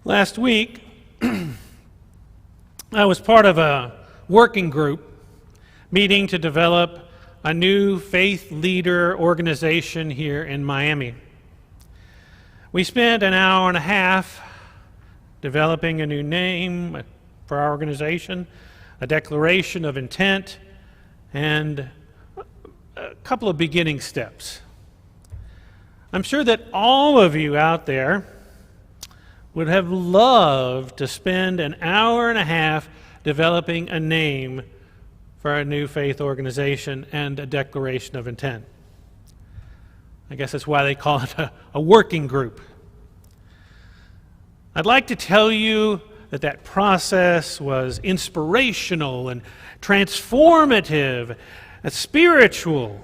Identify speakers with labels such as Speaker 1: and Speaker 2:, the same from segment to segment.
Speaker 1: Last week, I was part of a working group meeting to develop a new faith leader organization here in Miami. We spent an hour and a half developing a new name for our organization, a declaration of intent, and a couple of beginning steps. I'm sure that all of you out there would have loved to spend an hour and a half developing a name for our new faith organization and a declaration of intent. I guess that's why they call it a working group. I'd like to tell you that process was inspirational and transformative and spiritual,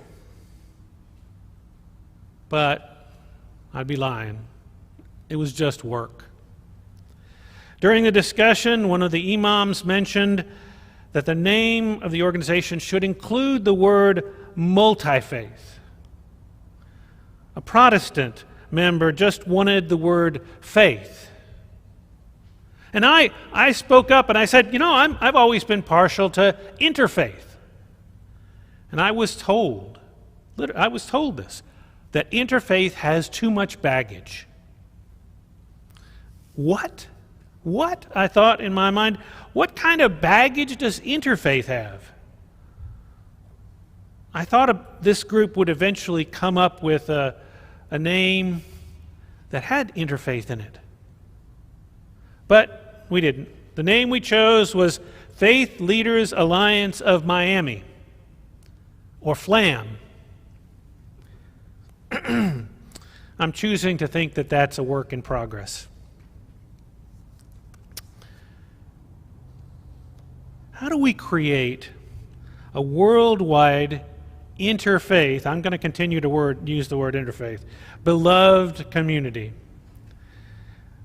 Speaker 1: but I'd be lying. It was just work. During the discussion, one of the imams mentioned that the name of the organization should include the word multi-faith. A Protestant member just wanted the word faith. And I spoke up and I said, I've always been partial to interfaith. And I was told this, that interfaith has too much baggage. What? What? I thought in my mind, what kind of baggage does interfaith have? I thought this group would eventually come up with a name that had interfaith in it. But we didn't. The name we chose was Faith Leaders Alliance of Miami, or FLAM. I'm choosing to think that that's a work in progress. How do we create a worldwide interfaith, I'm going to continue to use the word interfaith, beloved community?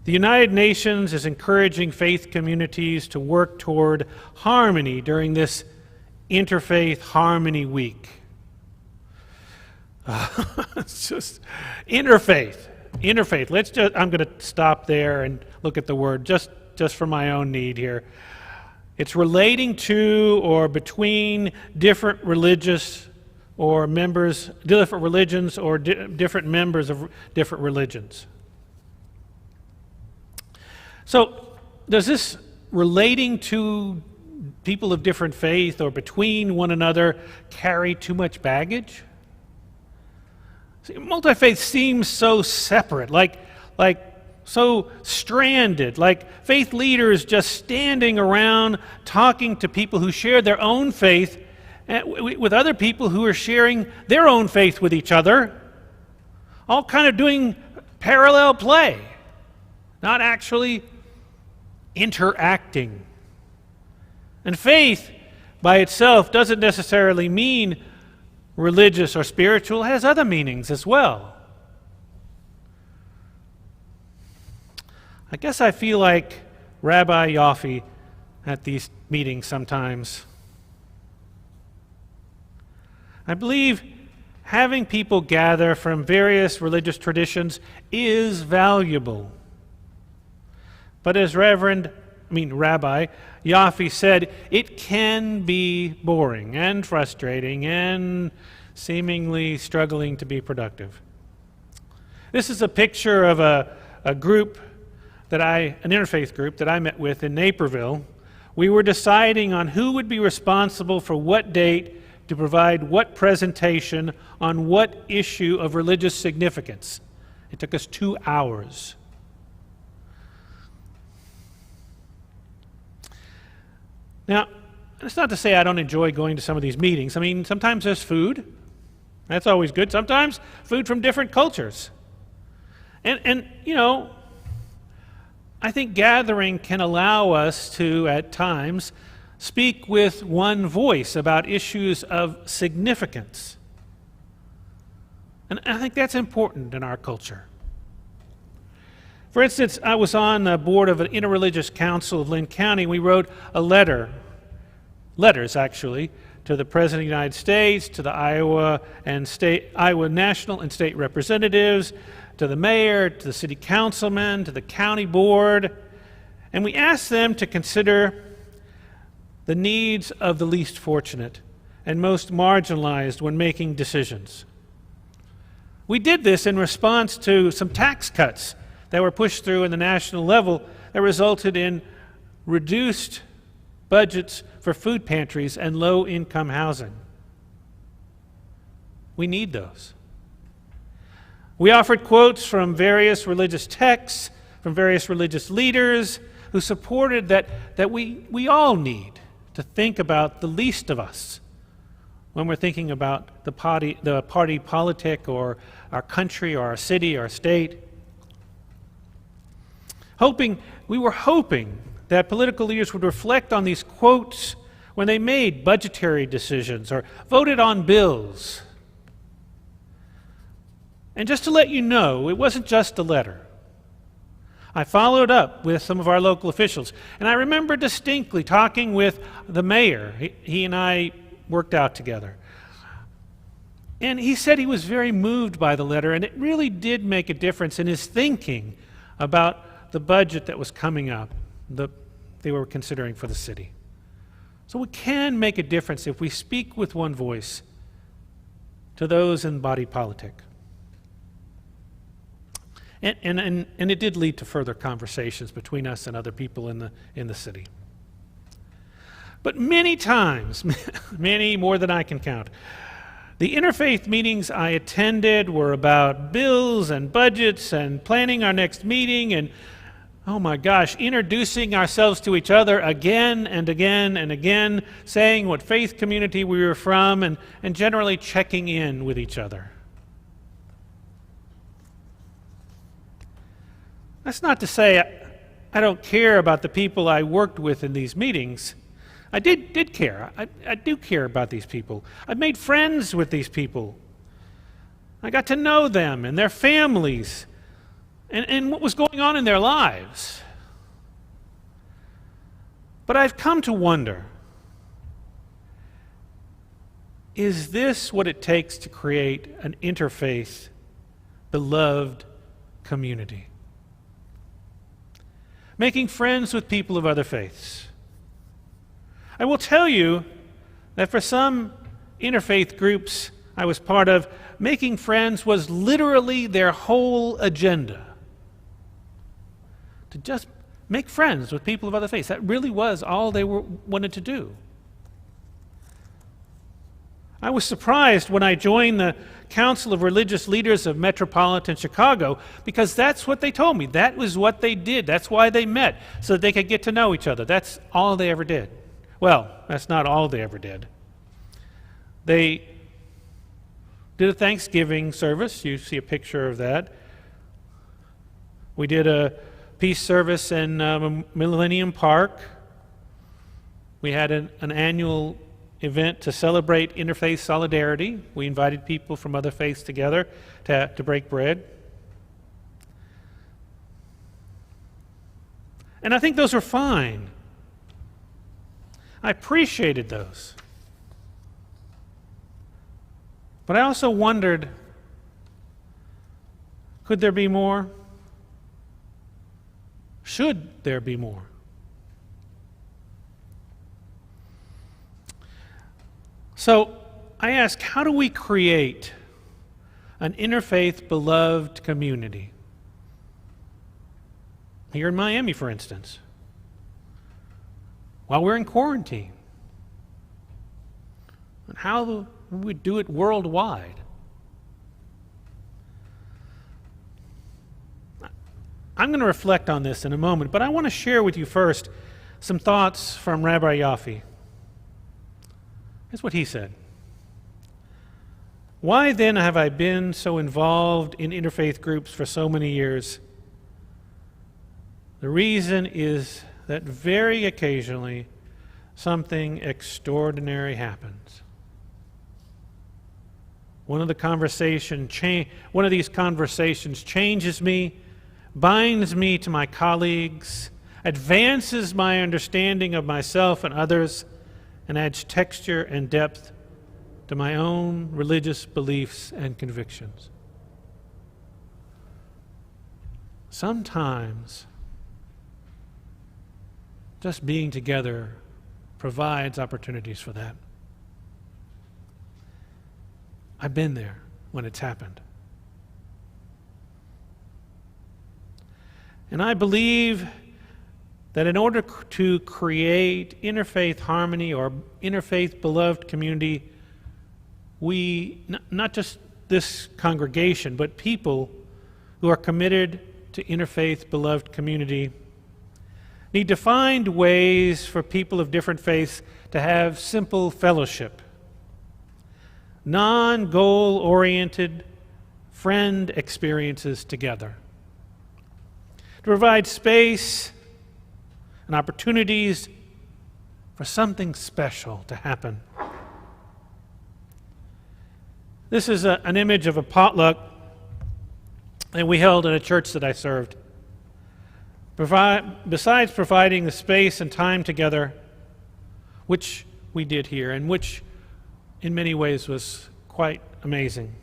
Speaker 1: The United Nations is encouraging faith communities to work toward harmony during this Interfaith Harmony Week. It's just interfaith. I'm going to stop there and look at the word just for my own need here. It's relating to or between different religions or members of different members of different religions. So, does this relating to people of different faith or between one another carry too much baggage? See, multi-faith seems so separate, like so stranded, like faith leaders just standing around talking to people who share their own faith with other people who are sharing their own faith with each other, all kind of doing parallel play, not actually interacting. And faith by itself doesn't necessarily mean religious or spiritual. It has other meanings as well. I guess I feel like Rabbi Yaffe at these meetings sometimes. I believe having people gather from various religious traditions is valuable. But as Rabbi Yaffe said, it can be boring and frustrating and seemingly struggling to be productive. This is a picture of a group an interfaith group that I met with in Naperville. We were deciding on who would be responsible for what date to provide what presentation on what issue of religious significance. It took us 2 hours. Now, that's not to say I don't enjoy going to some of these meetings. I mean, sometimes there's food. That's always good. Sometimes food from different cultures. And I think gathering can allow us to, at times, speak with one voice about issues of significance. And I think that's important in our culture. For instance, I was on the board of an interreligious council of Lynn County. We wrote letters actually, to the President of the United States, to the Iowa national and state representatives, to the mayor, to the city councilman, to the county board. And we asked them to consider the needs of the least fortunate and most marginalized when making decisions. We did this in response to some tax cuts that were pushed through in the national level that resulted in reduced budgets for food pantries and low-income housing. We need those. We offered quotes from various religious texts, from various religious leaders who supported that we all need to think about the least of us when we're thinking about the party politic or our country or our city or our state. We were hoping that political leaders would reflect on these quotes when they made budgetary decisions or voted on bills. And just to let you know, it wasn't just a letter. I followed up with some of our local officials, and I remember distinctly talking with the mayor. He and I worked out together. And he said he was very moved by the letter, and it really did make a difference in his thinking about the budget that was coming up, that they were considering for the city. So we can make a difference if we speak with one voice to those in body politic. And it did lead to further conversations between us and other people in the city. But many times, many more than I can count, the interfaith meetings I attended were about bills and budgets and planning our next meeting and, oh my gosh, introducing ourselves to each other again and again and again, saying what faith community we were from, and generally checking in with each other. That's not to say I don't care about the people I worked with in these meetings. I did care. I do care about these people. I've made friends with these people. I got to know them and their families and what was going on in their lives. But I've come to wonder, is this what it takes to create an interfaith, beloved community? Making friends with people of other faiths. I will tell you that for some interfaith groups I was part of, making friends was literally their whole agenda. To just make friends with people of other faiths. That really was all they wanted to do. I was surprised when I joined the Council of Religious Leaders of Metropolitan Chicago, because that's what they told me. That was what they did. That's why they met, so that they could get to know each other. That's all they ever did. Well, that's not all they ever did. They did a Thanksgiving service. You see a picture of that. We did a peace service in Millennium Park. We had an annual event to celebrate interfaith solidarity. We invited people from other faiths together to break bread. And I think those were fine. I appreciated those. But I also wondered, could there be more? Should there be more? So I ask, how do we create an interfaith beloved community? Here in Miami, for instance, while we're in quarantine. And how do we do it worldwide? I'm going to reflect on this in a moment, but I want to share with you first some thoughts from Rabbi Yaffe. Here's what he said. Why then have I been so involved in interfaith groups for so many years? The reason is that very occasionally something extraordinary happens. One of these conversations changes me, binds me to my colleagues, advances my understanding of myself and others, and adds texture and depth to my own religious beliefs and convictions. Sometimes just being together provides opportunities for that. I've been there when it's happened. And I believe that in order to create interfaith harmony or interfaith beloved community, we, not just this congregation, but people who are committed to interfaith beloved community, need to find ways for people of different faiths to have simple fellowship, non-goal-oriented friend experiences together, to provide space and opportunities for something special to happen. This is an image of a potluck that we held in a church that I served. Besides providing the space and time together, which we did here, and which in many ways was quite amazing,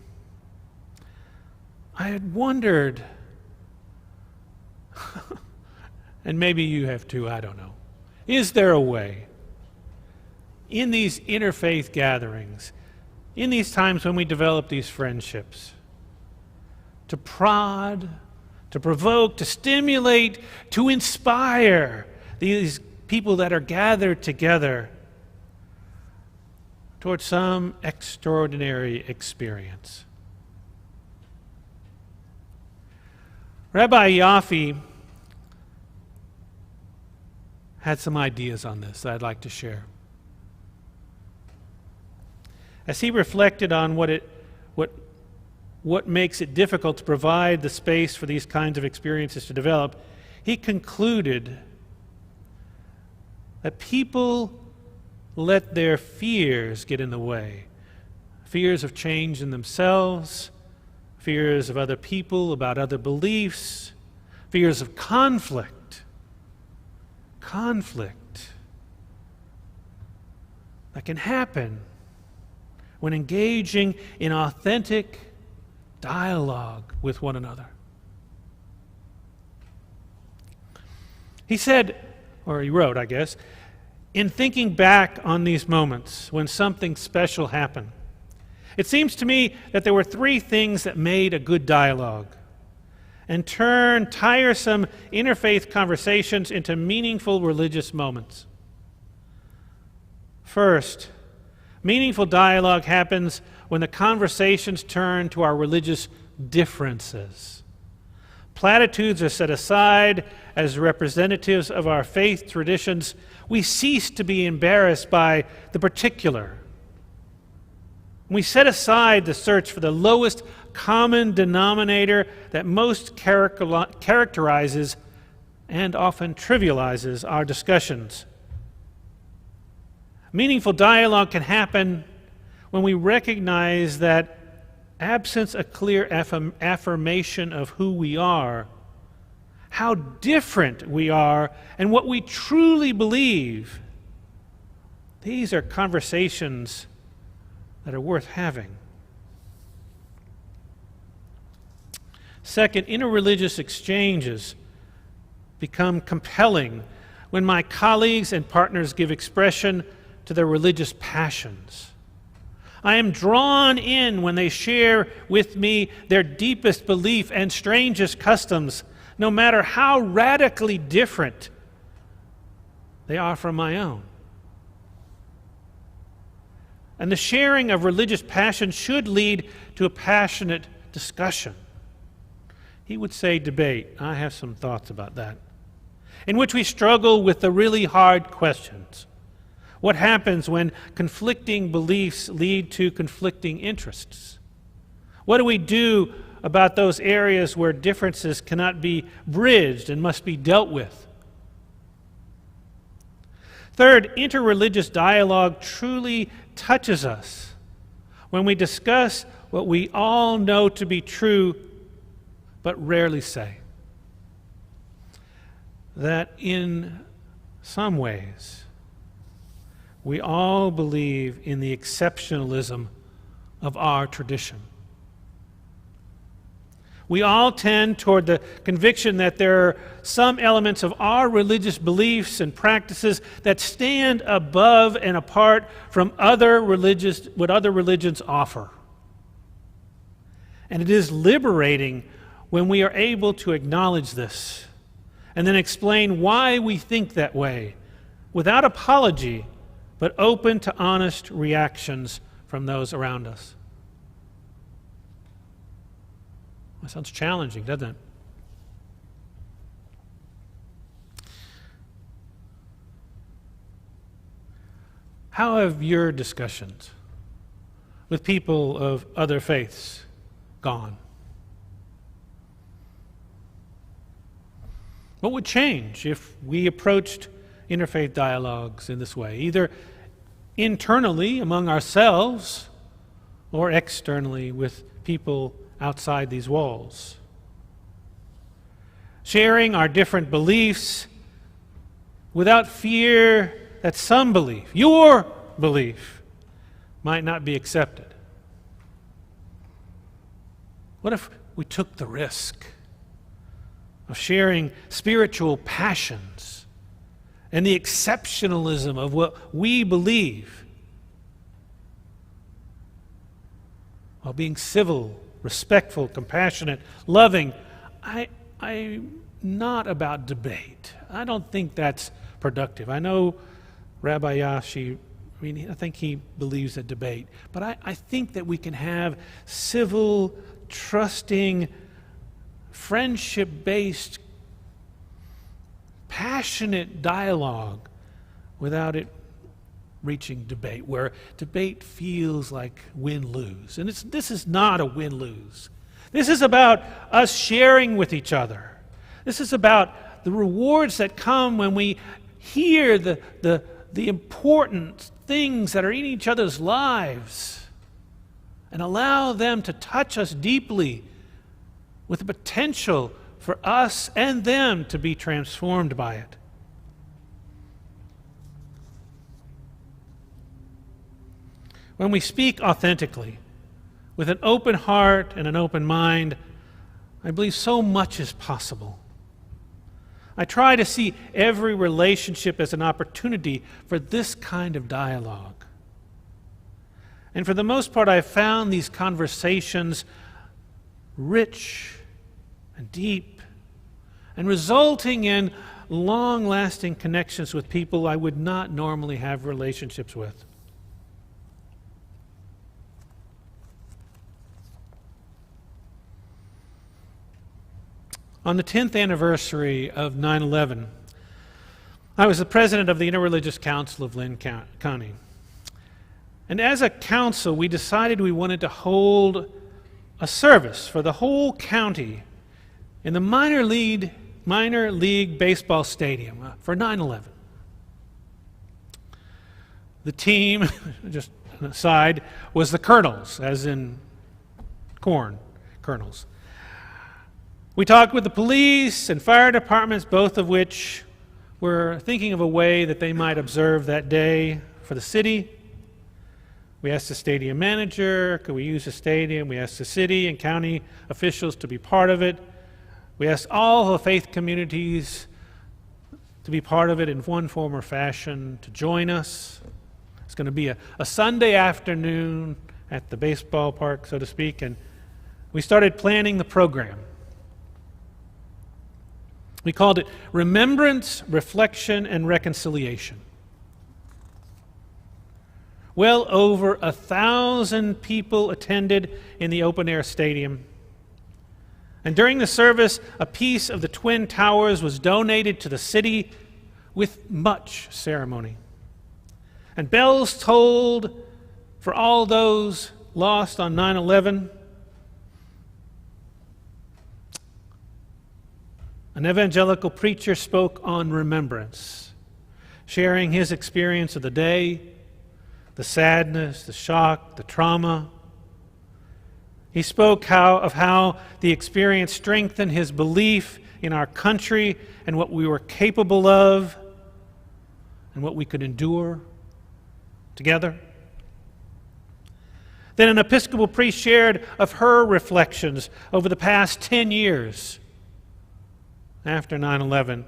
Speaker 1: I had wondered, and maybe you have too, I don't know, is there a way in these interfaith gatherings, in these times when we develop these friendships, to prod, to provoke, to stimulate, to inspire these people that are gathered together towards some extraordinary experience? Rabbi Yaffe had some ideas on this that I'd like to share. As he reflected on what makes it difficult to provide the space for these kinds of experiences to develop, he concluded that people let their fears get in the way. Fears of change in themselves, fears of other people, about other beliefs, fears of conflict. Conflict that can happen when engaging in authentic dialogue with one another. He said, or he wrote, I guess, in thinking back on these moments when something special happened, it seems to me that there were three things that made a good dialogue and turned tiresome interfaith conversations into meaningful religious moments. First, meaningful dialogue happens when the conversations turn to our religious differences. Platitudes are set aside as representatives of our faith traditions. We cease to be embarrassed by the particular. We set aside the search for the lowest common denominator that most characterizes and often trivializes our discussions. Meaningful dialogue can happen when we recognize that absence a clear affirmation of who we are, how different we are, and what we truly believe. These are conversations that are worth having. Second, interreligious exchanges become compelling when my colleagues and partners give expression to their religious passions. I am drawn in when they share with me their deepest belief and strangest customs, no matter how radically different they are from my own. And the sharing of religious passion should lead to a passionate discussion. He would say debate. I have some thoughts about that. In which we struggle with the really hard questions. What happens when conflicting beliefs lead to conflicting interests? What do we do about those areas where differences cannot be bridged and must be dealt with? Third, interreligious dialogue truly touches us when we discuss what we all know to be true but rarely say. That in some ways, we all believe in the exceptionalism of our tradition. We all tend toward the conviction that there are some elements of our religious beliefs and practices that stand above and apart from what other religions offer. And it is liberating when we are able to acknowledge this and then explain why we think that way without apology, but open to honest reactions from those around us. That sounds challenging, doesn't it? How have your discussions with people of other faiths gone? What would change if we approached interfaith dialogues in this way, either internally among ourselves or externally with people outside these walls? Sharing our different beliefs without fear that some belief, your belief, might not be accepted. What if we took the risk of sharing spiritual passions and the exceptionalism of what we believe, while being civil, respectful, compassionate, loving? I'm not about debate. I don't think that's productive. I know Rabbi Yashi, I think he believes in debate, but I think that we can have civil, trusting, friendship-based, passionate dialogue without it reaching debate, where debate feels like win-lose. And this is not a win-lose. This is about us sharing with each other. This is about the rewards that come when we hear the important things that are in each other's lives and allow them to touch us deeply, with the potential for us and them to be transformed by it. When we speak authentically, with an open heart and an open mind, I believe so much is possible. I try to see every relationship as an opportunity for this kind of dialogue. And for the most part, I've found these conversations rich and deep, and resulting in long-lasting connections with people I would not normally have relationships with. On the 10th anniversary of 9/11, I was the president of the Interreligious Council of Lynn County. And as a council, we decided we wanted to hold a service for the whole county in the minor league baseball stadium for 9/11. The team, just an aside, was the Colonels, as in corn kernels. We talked with the police and fire departments, both of which were thinking of a way that they might observe that day for the city. We asked the stadium manager, could we use the stadium? We asked the city and county officials to be part of it. We asked all the faith communities to be part of it in one form or fashion, to join us. It's going to be a Sunday afternoon at the baseball park, so to speak, and we started planning the program. We called it Remembrance, Reflection, and Reconciliation. Well over 1,000 people attended in the open-air stadium. And during the service, a piece of the Twin Towers was donated to the city with much ceremony. And bells tolled for all those lost on 9/11. An evangelical preacher spoke on remembrance, sharing his experience of the day, the sadness, the shock, the trauma. He spoke of how the experience strengthened his belief in our country and what we were capable of and what we could endure together. Then an Episcopal priest shared of her reflections over the past 10 years after 9/11,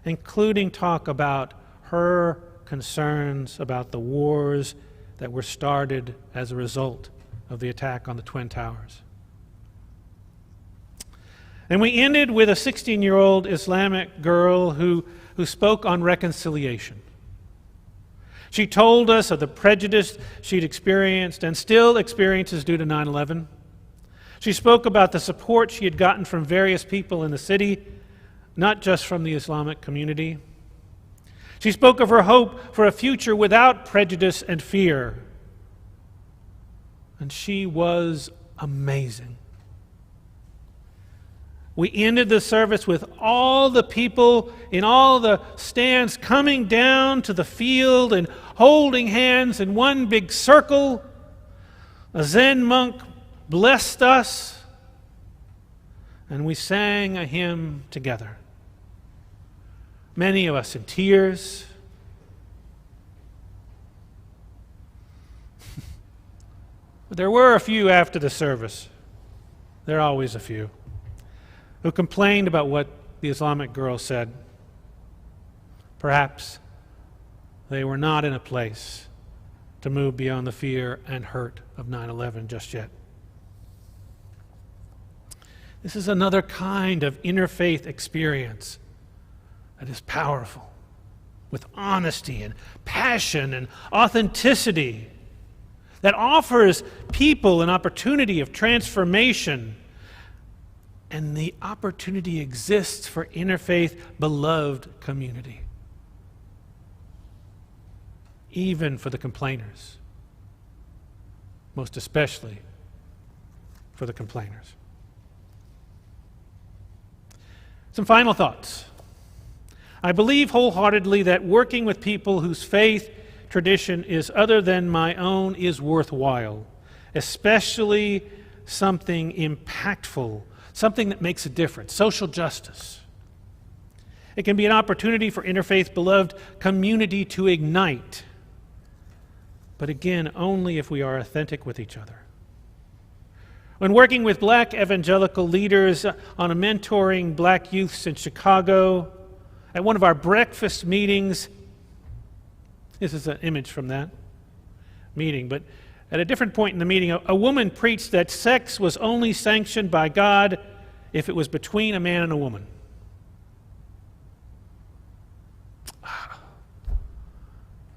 Speaker 1: including talk about her concerns about the wars that were started as a result of the attack on the Twin Towers. And we ended with a 16-year-old Islamic girl who spoke on reconciliation. She told us of the prejudice she'd experienced and still experiences due to 9/11. She spoke about the support she had gotten from various people in the city, not just from the Islamic community. She spoke of her hope for a future without prejudice and fear. And she was amazing. We ended the service with all the people in all the stands coming down to the field and holding hands in one big circle. A Zen monk blessed us, and we sang a hymn together. Many of us in tears. But there were a few after the service. There are always a few who complained about what the Islamic girl said. Perhaps they were not in a place to move beyond the fear and hurt of 9/11 just yet. This is another kind of interfaith experience that is powerful, with honesty and passion and authenticity, that offers people an opportunity of transformation. And the opportunity exists for interfaith beloved community, even for the complainers, most especially for the complainers. Some final thoughts. I believe wholeheartedly that working with people whose faith tradition is other than my own is worthwhile, especially something impactful, something that makes a difference, social justice. It can be an opportunity for interfaith beloved community to ignite, but again, only if we are authentic with each other. When working with black evangelical leaders on a mentoring black youths in Chicago, at one of our breakfast meetings, this is an image from that meeting, but at a different point in the meeting, a woman preached that sex was only sanctioned by God if it was between a man and a woman.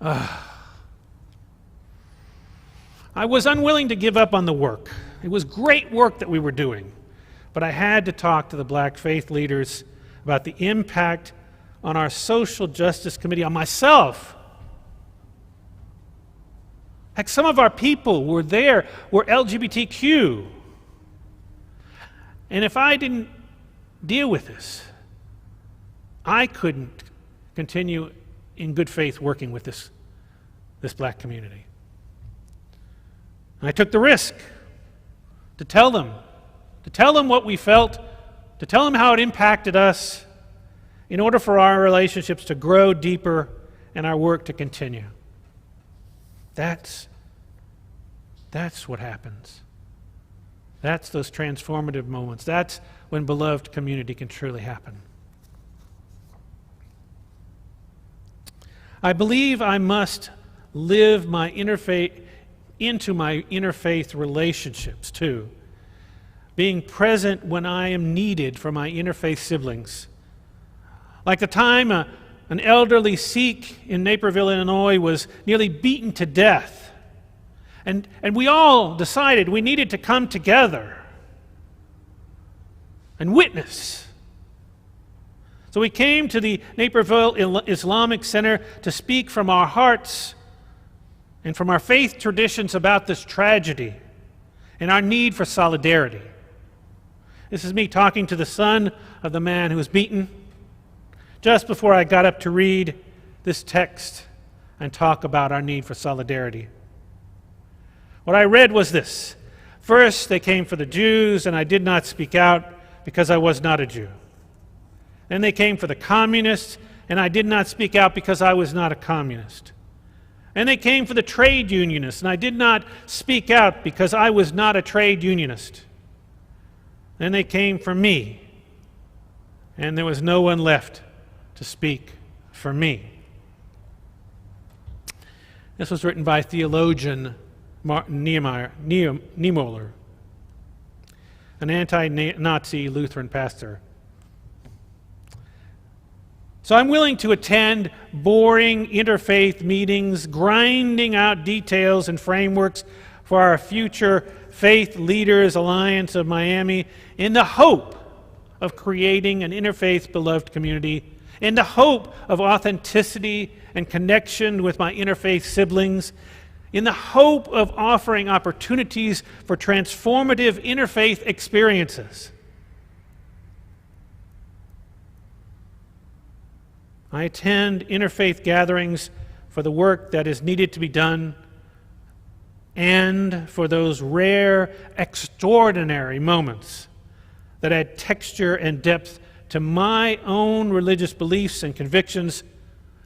Speaker 1: I was unwilling to give up on the work. It was great work that we were doing, but I had to talk to the black faith leaders about the impact on our social justice committee, on myself. Heck, some of our people were there, were LGBTQ. And if I didn't deal with this, I couldn't continue in good faith working with this black community. And I took the risk to tell them what we felt, to tell them how it impacted us, in order for our relationships to grow deeper and our work to continue. That's what happens. That's those transformative moments. That's when beloved community can truly happen. I believe I must live my interfaith into my interfaith relationships too, being present when I am needed for my interfaith siblings. Like the time an elderly Sikh in Naperville, Illinois was nearly beaten to death. And we all decided we needed to come together and witness. So we came to the Naperville Islamic Center to speak from our hearts and from our faith traditions about this tragedy and our need for solidarity. This is me talking to the son of the man who was beaten, just before I got up to read this text and talk about our need for solidarity. What I read was this: first, they came for the Jews, and I did not speak out because I was not a Jew. Then they came for the communists, and I did not speak out because I was not a communist. And they came for the trade unionists, and I did not speak out because I was not a trade unionist. Then they came for me, and there was no one left to speak for me. This was written by theologian Martin Niemöller, an anti-Nazi Lutheran pastor. So I'm willing to attend boring interfaith meetings, grinding out details and frameworks for our future Faith Leaders Alliance of Miami in the hope of creating an interfaith beloved community, in the hope of authenticity and connection with my interfaith siblings, in the hope of offering opportunities for transformative interfaith experiences. I attend interfaith gatherings for the work that is needed to be done and for those rare, extraordinary moments that add texture and depth to my own religious beliefs and convictions,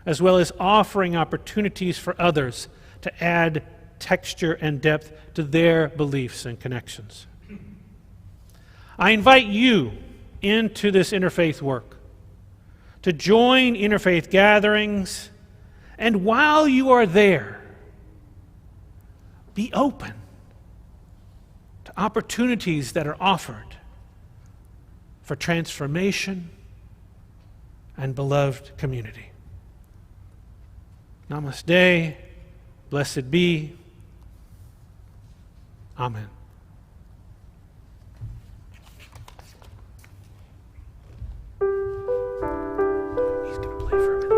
Speaker 1: as well as offering opportunities for others to add texture and depth to their beliefs and connections. I invite you into this interfaith work, to join interfaith gatherings, and while you are there, be open to opportunities that are offered for transformation and beloved community. Namaste, blessed be, Amen. He's going to play for a minute.